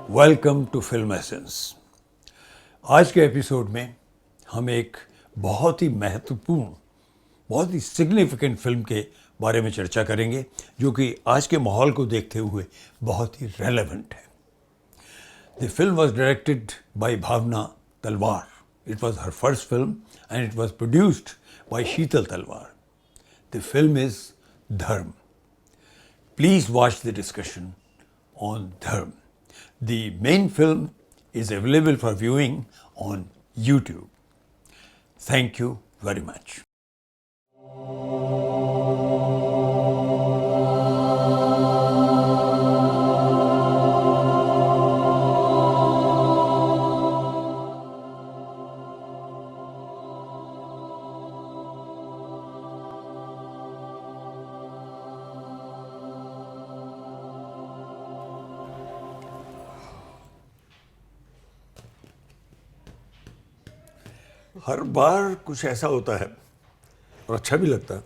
Welcome to film essence. आज के episode में हम एक बहुत ही महत्वपूर्ण, बहुत ही सिग्निफिकेंट फिल्म के बारे में चर्चा करेंगे जो कि आज के माहौल को देखते हुए बहुत ही रेलेवेंट है। The film was directed by Bhavna Talwar. It was her first film and it was produced by Sheetal Talwar. The film is Dharm. Please watch the discussion on Dharm. The main film is available for viewing on YouTube. Thank you very much. हर बार कुछ ऐसा होता है और अच्छा भी लगता है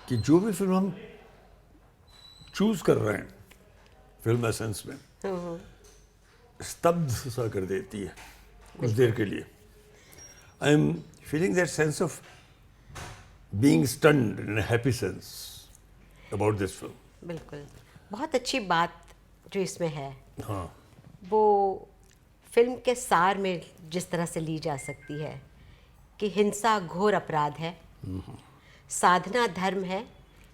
कि जो भी फिल्म हम चूज कर रहे हैं फिल्म एसेंस में स्तब्ध सा कर देती है कुछ देर के लिए। I am feeling that sense of being stunned in a happy sense about this film. बिल्कुल, बहुत अच्छी बात जो इसमें है हाँ, वो फिल्म के सार में जिस तरह से ली जा सकती है कि हिंसा घोर अपराध है, साधना धर्म है,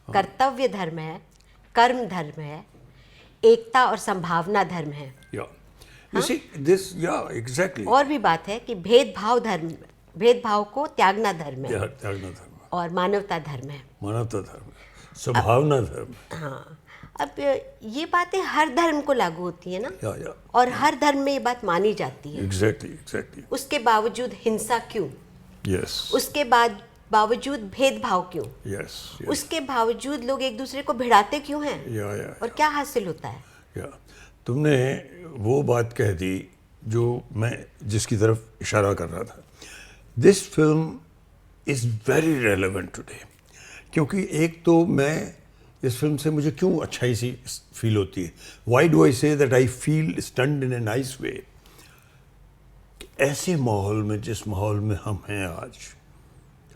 कर्तव्य धर्म है, कर्म धर्म है, एकता और संभावना धर्म है। You see this, exactly. और भी बात है कि भेदभाव को त्यागना धर्म है त्यागना धर्म, और मानवता धर्म है। मानवता धर्म, संभावना धर्म। हाँ, अब ये बातें हर धर्म को लागू होती है ना, या और हर धर्म में ये बात मानी जाती है। एग्जैक्टली। उसके बावजूद हिंसा क्यों? यस। उसके बावजूद भेदभाव क्यों? यस। उसके बावजूद लोग एक दूसरे को भिड़ाते क्यों हैं? या और क्या हासिल होता है? या तुमने वो बात कह दी जो मैं जिसकी तरफ इशारा कर रहा था। This film is very relevant today, क्योंकि एक तो मैं इस फिल्म से मुझे क्यों अच्छाई सी फील होती है। Why do I say that I feel stunned in a nice way. ऐसे माहौल में, जिस माहौल में हम हैं आज,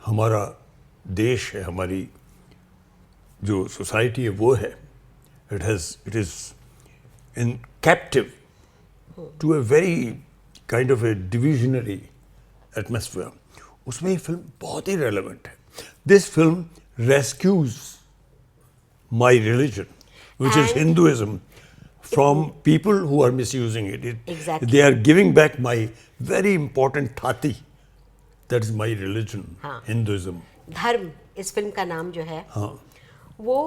हमारा देश है, हमारी जो सोसाइटी है वो है, it is in captive to a very kind of a divisionary atmosphere. उसमें ये फिल्म बहुत ही रेलेवेंट है। This film rescues my religion, which is Hinduism, from people who are misusing it. Exactly. They are giving back my very important thati. That is my religion, हाँ. Hinduism. धर्म इस film का नाम जो है, हाँ. वो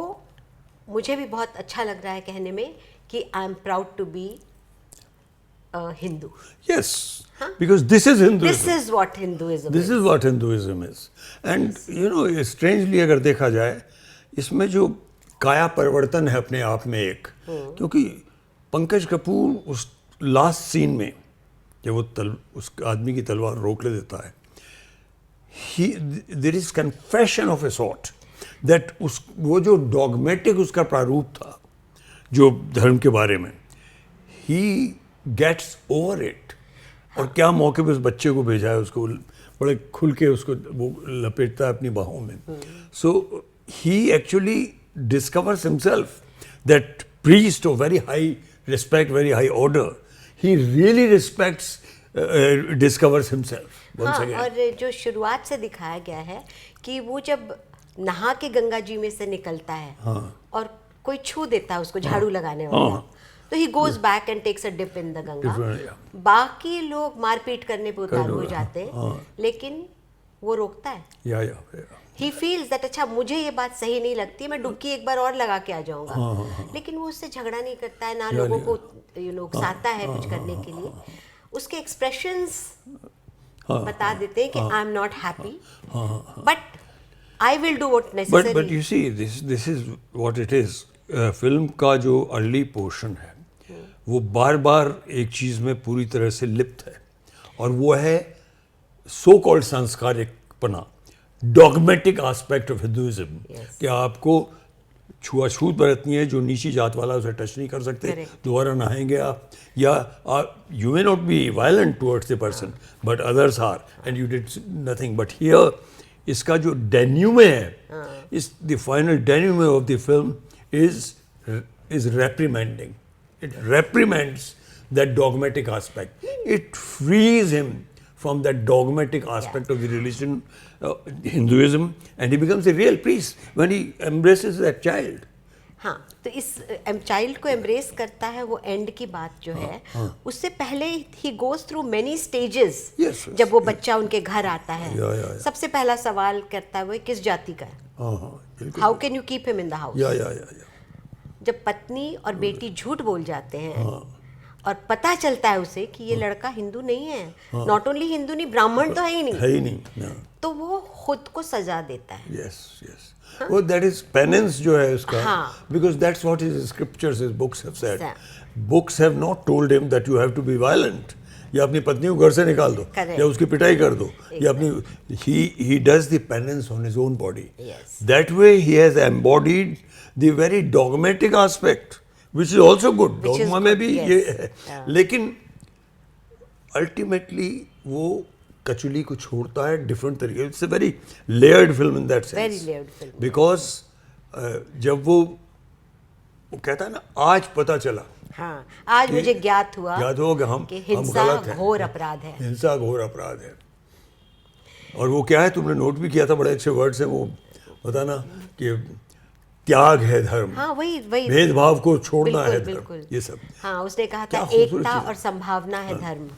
मुझे भी बहुत अच्छा लग रहा है कहने में कि I am proud to be Hindu. Yes, because this is Hinduism. This is what Hinduism This is what Hinduism is. And you know, strangely अगर देखा जाए, इसमें जो काया परिवर्तन है अपने आप में एक, क्योंकि पंकज कपूर उस लास्ट सीन में जब वो उस आदमी की तलवार रोक ले देता है, there is confession of a sort that वो जो डॉगमेटिक उसका प्रारूप था जो धर्म के बारे में, ही गेट्स ओवर इट। और क्या मौके पे उस बच्चे को भेजा है, उसको बड़े खुल के उसको वो लपेटता है अपनी बाहों में। सो ही actually discovers himself, that priest of very high respect, very high order, he really respects, discovers himself once again. और जो शुरुआत से दिखाया गया है कि वो जब नहा के गंगा जी में से निकलता है, और कोई छू देता है उसको, झाड़ू लगाने वाला, तो he goes back and takes a dip in the Ganga. बाकी लोग मारपीट करने पे उतारू हो जाते हैं, लेकिन वो रोकता है। He feels that अच्छा मुझे ये बात सही नहीं लगती, मैं डुबकी एक बार और लगा के आ जाऊंगा। लेकिन वो उससे झगड़ा नहीं करता है, ना लोगों को उकसाता है कुछ करने के लिए। उसके एक्सप्रेशंस बता देते हैं कि I am not happy, but I will do what necessary. But you see, this is what it is. Film का जो अर्ली पोर्शन है वो बार बार एक चीज में पूरी तरह से लिप्त है, और वो है सो कॉल्ड सांस्कारिकपना, डॉगमेटिक एस्पेक्ट ऑफ हिंदुइज्म। कि आपको छुआछूत बरतनी है, जो नीची जात वाला उसे टच नहीं कर सकते, Correct. दोबारा नहाएंगे आप, या you may not be violent towards the person but others are and you did nothing, but here इसका जो डेन्यूमे है, is the final denouement of the film is reprimanding, it reprimands that dogmatic aspect. It frees him from that dogmatic aspect of the religion, Hinduism, and he becomes a real priest when he embraces that child. हाँ, तो इस child को embrace करता है वो and की बात जो है, उससे पहले he goes through many stages. Yes, जब वो बच्चा उनके घर आता है, Yeah. सबसे पहला सवाल करता है वो किस जाति का है, बिल्कुल। How can you keep him in the house. या जब पत्नी और बेटी झूठ बोल जाते हैं और पता चलता है उसे कि ये लड़का हिंदू नहीं है, नॉट ओनली हिंदू नहीं, ब्राह्मण तो है ही नहीं, तो वो खुद को सजा देता है। Yes. वो that is penance जो है उसका, हाँ। because that's what his scriptures, his books have said. Sir. Books have not told him that you have to be violent. या अपनी पत्नी को घर से निकाल दो, Correct. या उसकी पिटाई कर दो, या अपनी he does the penance on his own body. Yes. That way he has embodied the very dogmatic aspect, which is also good. Which is Dogma में good, भी yes. ये है, Yeah. लेकिन अल्टीमेटली वो कचुली को छोड़ता है डिफरेंट तरीके। It's a very layered film in that sense, Very layered film. Because जब वो कहता है ना, आज पता चला, हाँ, आज मुझे ज्ञात हुआ कि हम हिंसा गलत हैं, घोर अपराध है। हिंसा घोर अपराध है। और वो क्या है, तुमने नोट भी किया था, बड़े अच्छे वर्ड्स हैं वो, बता ना कि त्याग है धर्म, हाँ, वही भेदभाव को छोड़ना है धर्म, बिल्कुल। ये सब। हाँ, उसने कहा क्या था खूबसूरत एकता चीज़ और संभावना है धर्म,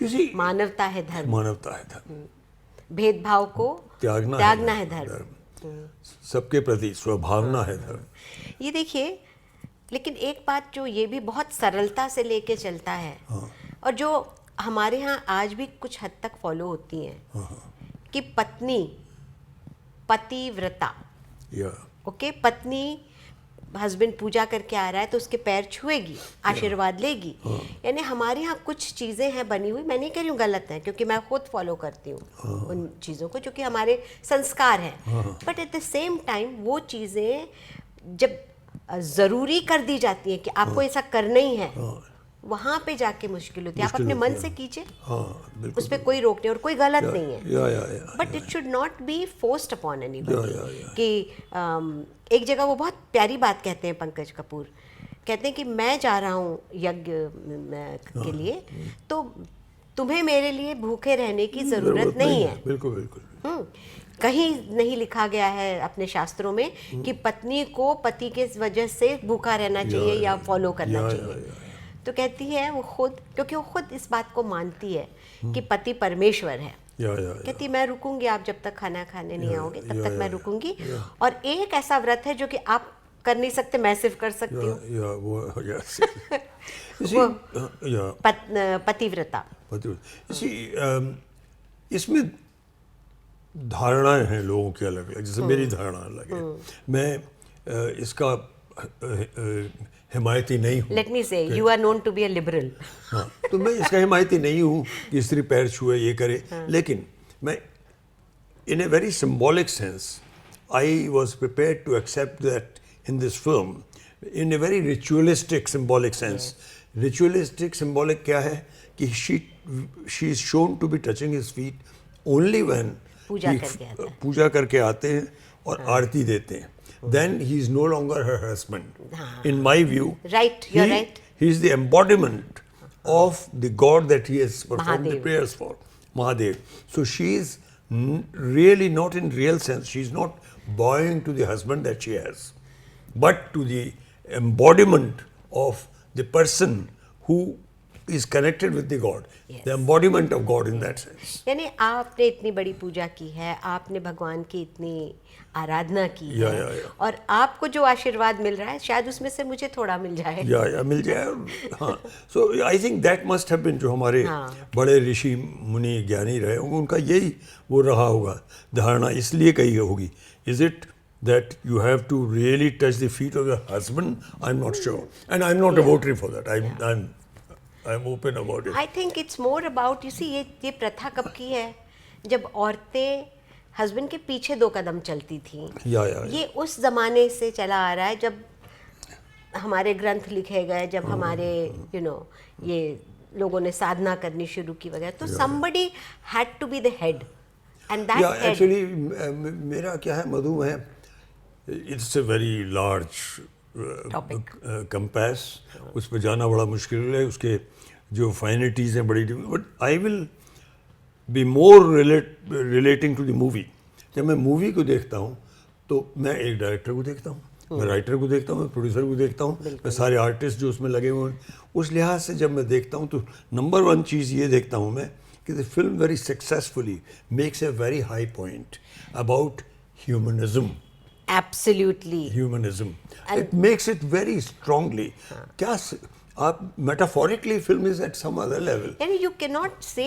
You see, मानवता है धर्म, मानवता है धर्म, भेदभाव को त्यागना है धर्म, सबके प्रति स्वभावना है धर्म। ये देखिए, लेकिन एक बात जो ये भी बहुत सरलता से लेके चलता है, और जो हमारे यहाँ आज भी कुछ हद तक फॉलो होती हैं, कि पत्नी पतिव्रता, ओके, पत्नी हस्बैंड पूजा करके आ रहा है तो उसके पैर छुएगी, आशीर्वाद लेगी। यानी हमारे यहाँ कुछ चीज़ें हैं बनी हुई, मैं नहीं कह रही हूँ गलत है, क्योंकि मैं खुद फॉलो करती हूँ उन चीज़ों को, जो कि हमारे संस्कार हैं, but at the same time वो चीज़ें जब ज़रूरी कर दी जाती हैं कि आपको ऐसा करना ही है, वहाँ पे जाके मुश्किल होती है। आप अपने मन से कीजिए, उस पर कोई रोक नहीं और कोई गलत नहीं है, but it should not be forced upon anybody. कि एक जगह वो बहुत प्यारी बात कहते हैं, पंकज कपूर कहते हैं कि मैं जा रहा हूँ यज्ञ के लिए, तो तुम्हें मेरे लिए भूखे रहने की ज़रूरत नहीं है। बिल्कुल। कहीं नहीं लिखा गया है अपने शास्त्रों में कि पत्नी को पति के वजह से भूखा रहना चाहिए या फॉलो करना चाहिए। तो कहती है वो खुद, क्योंकि वो खुद इस बात को मानती है कि पति परमेश्वर है, कहती मैं रुकूंगी, आप जब तक खाना खाने नहीं आओगे तब तक मैं रुकूंगी। और एक ऐसा व्रत है जो कि आप कर नहीं सकते, मैं सिर्फ कर सकती हूँ, पतिव्रता। इसमें धारणाएं हैं लोगों की अलग अलग, जैसे मेरी धारणा अलग है, मैं इसका हिमायती नहीं हूँ। Let me say you are known to be a liberal. हाँ, तो मैं इसका हिमायती नहीं हूँ कि स्त्री पैर छुए ये करे, लेकिन मैं in a very symbolic sense I was prepared to accept that in this film in a very ritualistic symbolic sense. Ritualistic symbolic क्या है कि she is shown to be touching his feet only when पूजा करके आते हैं और आरती देते हैं, then he is no longer her husband. In my view, right, you're right. He is the embodiment of the God that he has performed the prayers for, Mahadev. So she is really not in real sense. She is not bowing to the husband that she has, but to the embodiment of the person who is connected with the God, the embodiment of God in that sense. यानी आपने इतनी बड़ी पूजा की है, आपने भगवान की इतनी आराधना की है, और आपको जो आशीर्वाद मिल रहा है शायद उसमें से मुझे थोड़ा मिल जाए, मिल जाए। हाँ, so I think that must have been, जो हमारे बड़े ऋषि मुनि ज्ञानी रहे होंगे उनका यही वो रहा होगा धारणा, इसलिए कही होगी। Is it that you have to really touch the feet of your husband? I'm not sure, and I'm not a votary for that. I'm open about it. I think it's more about, you see, ये प्रथा कब की है, जब औरतें husband के पीछे 2 कदम चलती थी। या ये उस जमाने से चला आ रहा है जब हमारे ग्रंथ लिखे गए, जब हमारे ये लोगों ने साधना करनी शुरू की वगैरह, तो somebody had to be the head and that head। Actually मेरा क्या है, मधुमेह it's a very large Topic। Compass, उस पर जाना बड़ा मुश्किल है, उसके जो फाइनिटीज़ हैं बड़ी, but I will be more relating to the movie. जब मैं मूवी को देखता हूँ तो मैं एक डायरेक्टर को देखता हूँ, मैं राइटर को देखता हूँ, मैं प्रोड्यूसर को देखता हूँ, मैं सारे आर्टिस्ट जो उसमें लगे हुए हैं, उस लिहाज से जब मैं देखता हूँ तो नंबर 1 चीज़ ये देखता हूँ मैं कि the film very successfully makes a very high point about humanism. Absolutely। Humanism it makes it very strongly. क्या आप metaphorically film is at some other level. यानी you can not say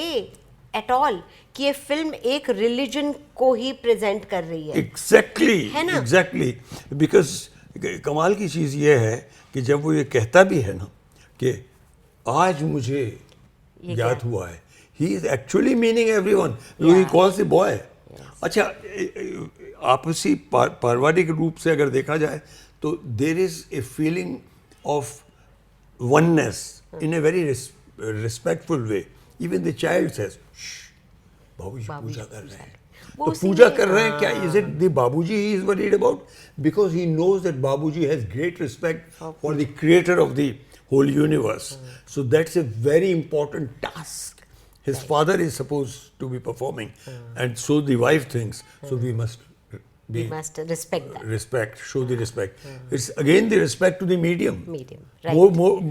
at all कि ये film एक religion को ही present कर रही है। एग्जैक्टली है ना? एग्जैक्टली, बिकॉज कमाल की चीज़ ये है कि जब वो ये कहता भी है ना कि आज मुझे ज्ञात हुआ है, he is actually meaning everyone, he calls the boy. अच्छा, आपसी पारिवारिक रूप से अगर देखा जाए तो there is a feeling of oneness in a very respectful way. Even the child says, "Shh, बाबूजी पूजा कर रहे हैं।" तो पूजा कर रहे हैं क्या? Is it the बाबूजी he is worried about? Because he knows that बाबूजी has great respect for the creator of the whole universe. So that's a very important task. His father is supposed to be performing, and so the wife thinks. So we must We must respect that. Respect, show the respect. It's again the respect to the medium. Medium, right.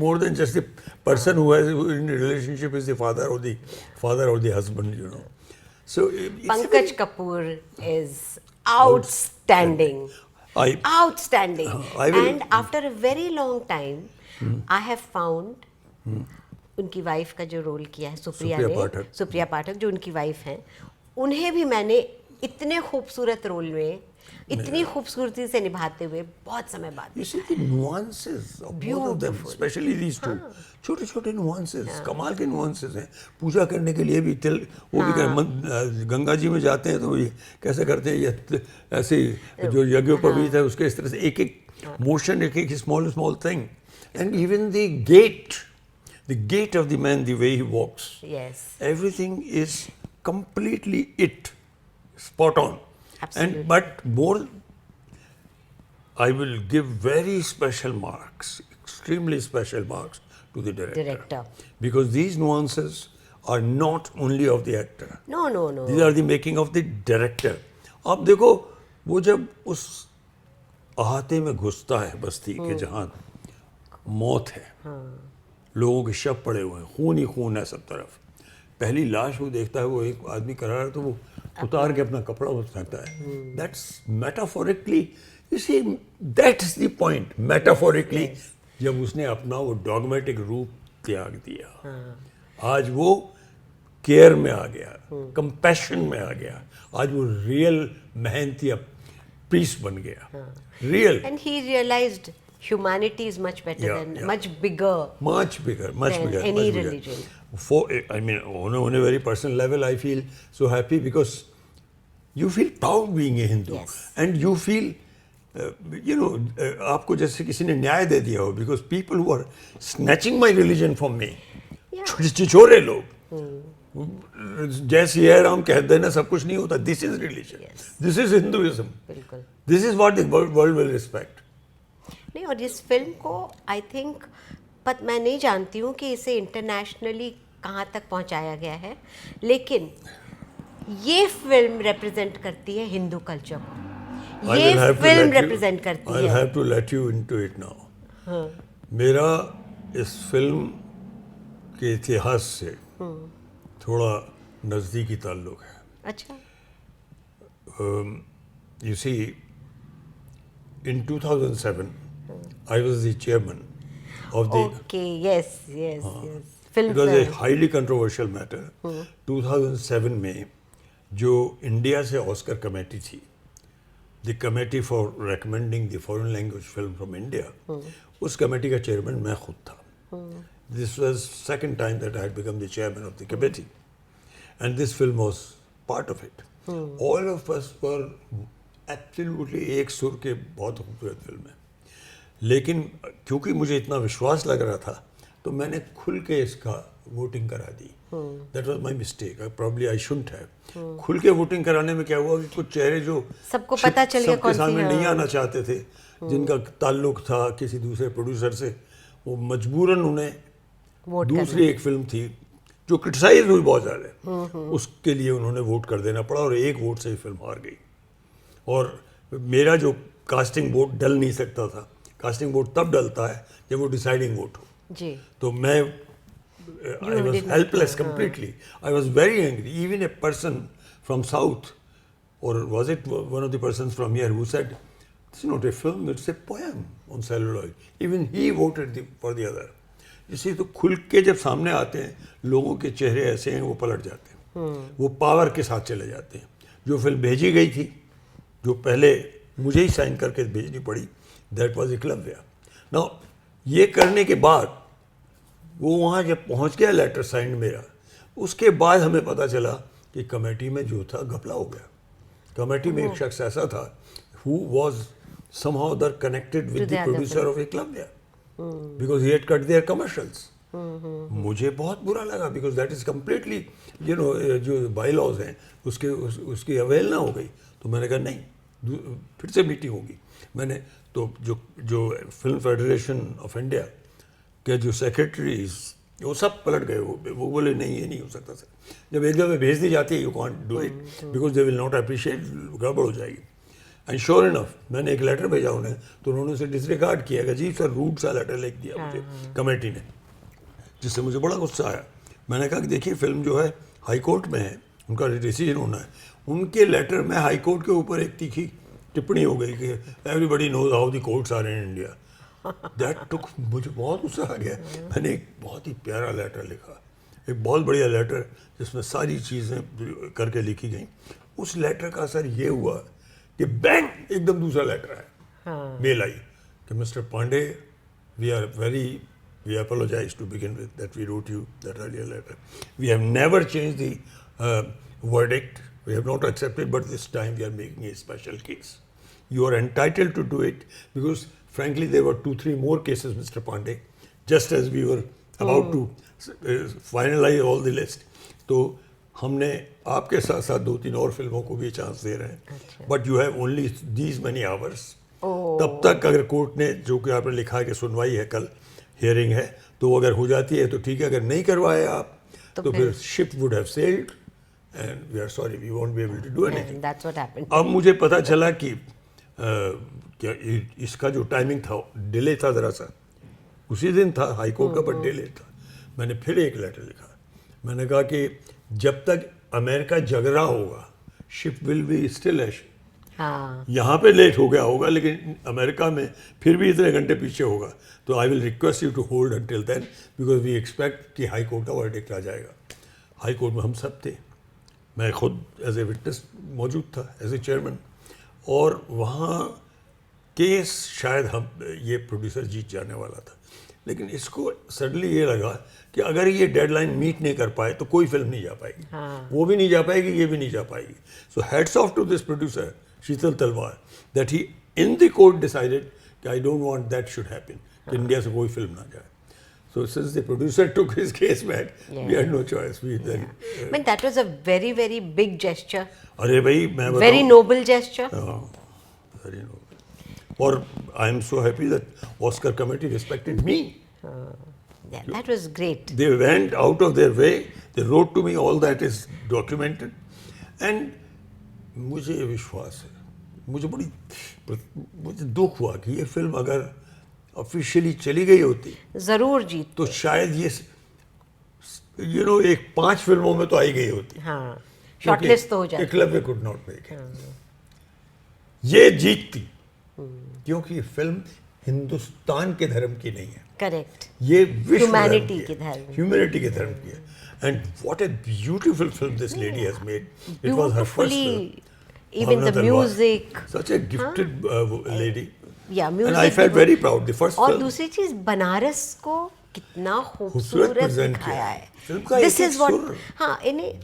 More than just the person who has in a relationship is the father or the husband, you know. So Pankaj Kapoor is outstanding. Outstanding. And after a very long time, I have found उनकी wife का जो role किया है सुप्रिया पाठक जो उनकी wife हैं, उन्हें भी मैंने इतने खूबसूरत रोल में इतनी खूबसूरती से निभाते हुए बहुत समय बाद। You see the nuances of both of them, especially these two. छोटे छोटे nuances, कमाल के nuances हैं। पूजा करने के लिए भी वो भी गंगा जी में जाते हैं तो ये कैसे करते हैं, ये ऐसे जो यज्ञोपवीत है उसके इस तरह से एक एक मोशन, एक एक small thing, and even the gait of the man, the way he walks, yes, everything is completely spot on. Absolutely. But more, I will give very special marks, extremely special marks to the director. Because these nuances are not only of the actor. No. These are the making of the director. आप देखो वो जब उस अहाते में घुसता है बस्ती के जहाँ मौत है, लोगों के शव पड़े हुए हैं, खून ही खून है सब तरफ, पहली लाश वो देखता है, वो एक आदमी करा रहा है तो वो उतार के अपना कपड़ा वो फेंकता है। That's metaphorically, you see, that's the point, metaphorically जब उसने अपना वो डॉगमेटिक रूप त्याग दिया, आज वो केयर में आ गया, कंपैशन में आ गया, आज वो रियल मेहनती प्रीस्ट बन गया, real. And he realized humanity is much better than much bigger than any religion. I mean, on a very personal level, I feel so happy because you feel proud being a Hindu, and you feel, आपको जैसे किसी ने न्याय दे दिया हो, because people who are snatching my religion from me, छिछोरे लोग, जय सिया राम कह देना सब कुछ नहीं होता. This is religion. This is Hinduism. This is what the world will respect. नहीं, और इस फिल्म को आई थिंक मैं नहीं जानती हूँ कि इसे इंटरनेशनली कहाँ तक पहुँचाया गया है, लेकिन ये फिल्म रिप्रेजेंट करती है हिंदू कल्चर को, ये फिल्म रिप्रेजेंट करती है। I'll have to let you into it now. मेरा इस फिल्म के इतिहास से थोड़ा नज़दीकी ताल्लुक है। अच्छा। You see, in 2007, I was the chairman of the. Okay, yes. Film. It was a highly controversial matter. 2007 में जो इंडिया से ऑस्कर कमेटी थी, the committee for recommending the foreign language film from India, उस committee का chairman मैं खुद था. This was second time that I had become the chairman of the committee, and this film was part of it. All of us were absolutely एक सुर के, बहुत खूबसूरत फिल्म है। लेकिन क्योंकि मुझे इतना विश्वास लग रहा था तो मैंने खुल के इसका वोटिंग करा दी। That was my mistake, probably I shouldn't have. खुल के वोटिंग कराने में क्या हुआ कि कुछ चेहरे जो सबको पता चल गया कौन सी, सामने नहीं आना चाहते थे, जिनका ताल्लुक था किसी दूसरे प्रोड्यूसर से, वो मजबूरन उन्हें दूसरी एक फिल्म थी जो क्रिटिसाइज हुई बहुत ज़्यादा, उसके लिए उन्होंने वोट कर देना पड़ा और एक वोट से ही फिल्म हार गई। और मेरा जो कास्टिंग वोट डल नहीं सकता था, कास्टिंग वोट तब डलता है जब वो डिसाइडिंग वोट हो जी। तो मैं I was helpless completely. I was very angry. Even a person from South, or was it one of the persons from here who said, "This is not a film; it's a poem on celluloid." Even he voted for the other. इसी तो खुल के जब सामने आते हैं लोगों के चेहरे ऐसे हैं, वो पलट जाते हैं, वो पावर के साथ चले जाते हैं। जो फिल्म भेजी गई थी, जो पहले मुझे ही साइन करके भेजनी पड़ी, दैट वाज एकलव्य। नाउ ये करने के बाद वो वहाँ जब पहुँच गया लेटर साइन मेरा, उसके बाद हमें पता चला कि कमेटी में जो था घपला हो गया। कमेटी में एक शख्स ऐसा था who was somehow other connected with the producer of Eklavya, because he had cut their commercials. मुझे बहुत बुरा लगा because that is completely जो बाई लॉज हैं उसकी अवेलना हो गई। तो मैंने कहा नहीं, फिर से मीटिंग होगी। मैंने तो जो फिल्म फेडरेशन ऑफ इंडिया के जो सेक्रेटरीज वो सब पलट गए, वो बोले नहीं ये नहीं हो सकता सर। जब एक दफ़े भेज दी जाती है you can't do it because they will not appreciate, गड़बड़ हो जाएगी। एंड श्योर इनफ मैंने एक लेटर भेजा उन्हें, तो उन्होंने उसे डिसरिगार्ड किया कि जी सर रूट सा लेटर लिख दिया मुझे कमेटी ने, जिससे मुझे बड़ा गुस्सा आया। मैंने कहा कि देखिए फिल्म जो है हाई कोर्ट में है, उनका डिसीजन होना है। उनके लेटर में हाई कोर्ट के ऊपर एक तीखी टिप्पणी हो गई कि everybody knows how the courts are in India. That took, मुझे बहुत गुस्सा आ गया। मैंने एक बहुत ही प्यारा लेटर लिखा, एक बहुत बढ़िया लेटर जिसमें सारी चीज़ें करके लिखी गई। उस लेटर का असर ये हुआ कि बैंग एकदम दूसरा लेटर आया, मेल आई कि mister Pandey we apologize to begin with that we wrote you that earlier letter. We have never changed the verdict. We have not accepted, but this time we are making a special case. You are entitled to do it because frankly there were 2-3 more cases, Mr. Pandey, just as we were about to finalize all the list. तो हमने आपके साथ साथ 2-3 और फिल्मों को भी chance दे रहे हैं, but you have only these money hours. तब तक अगर कोर्ट ने जो कि आपने लिखा है कि सुनवाई है, कल हियरिंग है, तो वो अगर हो जाती है तो ठीक है, अगर नहीं करवाए आप तो फिर ship would have sailed and we are sorry we won't be able to do anything. That's what happened. अब मुझे पता चला कि क्या इसका जो टाइमिंग था डिले था, ज़रा सा उसी दिन था हाई कोर्ट का, बट डिले था। मैंने फिर एक लेटर लिखा, मैंने कहा कि जब तक अमेरिका जग रहा होगा शिप विल बी स्टिल एश। हाँ, यहाँ पे लेट हो गया होगा लेकिन अमेरिका में फिर भी इतने घंटे पीछे होगा, तो I will request you to hold until then because we expect कि हाई कोर्ट का वर्डिक्ट आ जाएगा। हाई कोर्ट में हम सब थे, मैं खुद एज ए विटनेस मौजूद था एज ए चेयरमैन, और वहाँ केस शायद हम ये प्रोड्यूसर जीत जाने वाला था, लेकिन इसको सडनली ये लगा कि अगर ये डेडलाइन मीट नहीं कर पाए तो कोई फिल्म नहीं जा पाएगी। वो भी नहीं जा पाएगी, ये भी नहीं जा पाएगी। So hats off to this producer Sheetal Talwar that he in the court decided कि I don't want that should happen, कि इंडिया से कोई फिल्म ना जाए। So since the producer took his case back, we had no choice. We then. I mean that was a very very big gesture. अरे भाई मैं बताऊँ. Very noble gesture. Very noble. और I am so happy that Oscar committee respected me. Yeah, that was great. They went out of their way. They wrote to me. All that is documented. And मुझे ये विश्वास है, मुझे दुख हुआ कि ये फिल्म अगर ऑफिशियली चली गई होती जरूर जीत, तो शायद ये एक 5 फिल्मों में तो आई गई होती। हाँ, शॉर्टलिस्ट तो हो जाती। Eklavya could not make it. ये जीतती क्योंकि ये फिल्म हिंदुस्तान के धर्म की नहीं है। करेक्ट। ये विश्व ह्यूमैनिटी की धर्म, ह्यूमैनिटी के धर्म की है। And what a beautiful film this lady has made. It was her first film. Even the music, such a gifted lady. Yeah, music. And I felt very proud. The first और film. दूसरी चीज बनारस को कितना खूबसूरत खूबसूरत present दिखाया किया है. फिल्म का दिस एक-एक इज व्हाट. सुर। हाँ, इन्हें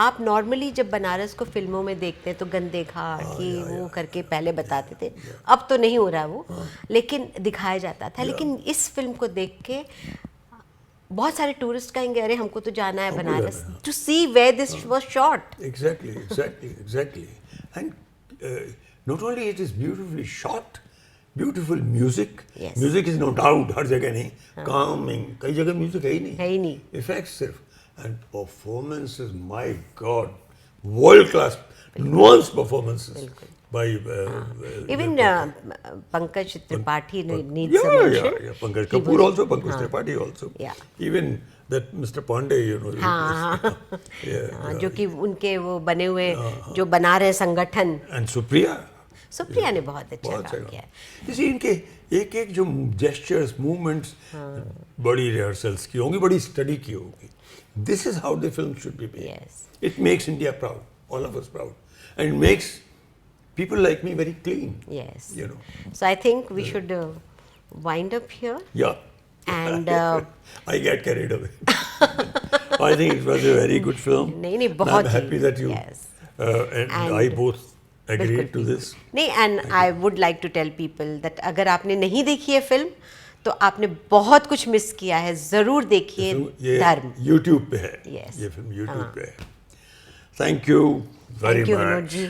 आप नॉर्मली जब बनारस को फिल्मों में देखते हैं तो गंदे घाट ये वो करके पहले बताते थे. अब तो नहीं हो रहा वो, लेकिन दिखाया जाता था. लेकिन इस फिल्म को देख के बहुत सारे टूरिस्ट कहेंगे अरे हमको तो जाना है Banaras to see where this was shot. Exactly. And not only it is beautifully shot, beautiful music. Yes. Music is no doubt हर जगह नहीं. Calming. कई जगह म्यूजिक है ही नहीं. है ही नहीं. Effects सिर्फ. And performances, my God, world class, nuanced performances by. Even Pankaj Tripathi needs a Yeah. mention. Pankaj He Kapoor was- also, Pankaj Tripathi also. Yeah. Even that Mr. Pandey, हाँ. Yeah. जो कि उनके वो बने हुए जो बना रहे संगठन. And Supriya. सुप्रिया ने बहुत अच्छा बहुत काम अच्छा किया है. इसी इनके एक एक जो जेस्चर्स मूवमेंट्स बड़ी रिहर्सल्स की होंगी, बड़ी स्टडी की होगी. This is how the film should be made. Yes. It makes India proud, all of us proud, and makes people like me very clean. Yes. You know. So I think we should wind up here. Yeah. And I get carried away. I think it was a very good film. नहीं नहीं And बहुत I'm happy that you Yes. and And I both agreed बिल्कुल to भी. this. नहीं, and I would like to tell people that अगर आपने नहीं देखी है फिल्म तो आपने बहुत कुछ मिस किया है. जरूर देखिए ये धर्म. YouTube पे है. Yes. ये फिल्म YouTube पे है. Thank you very Thank you, much. Vinod ji.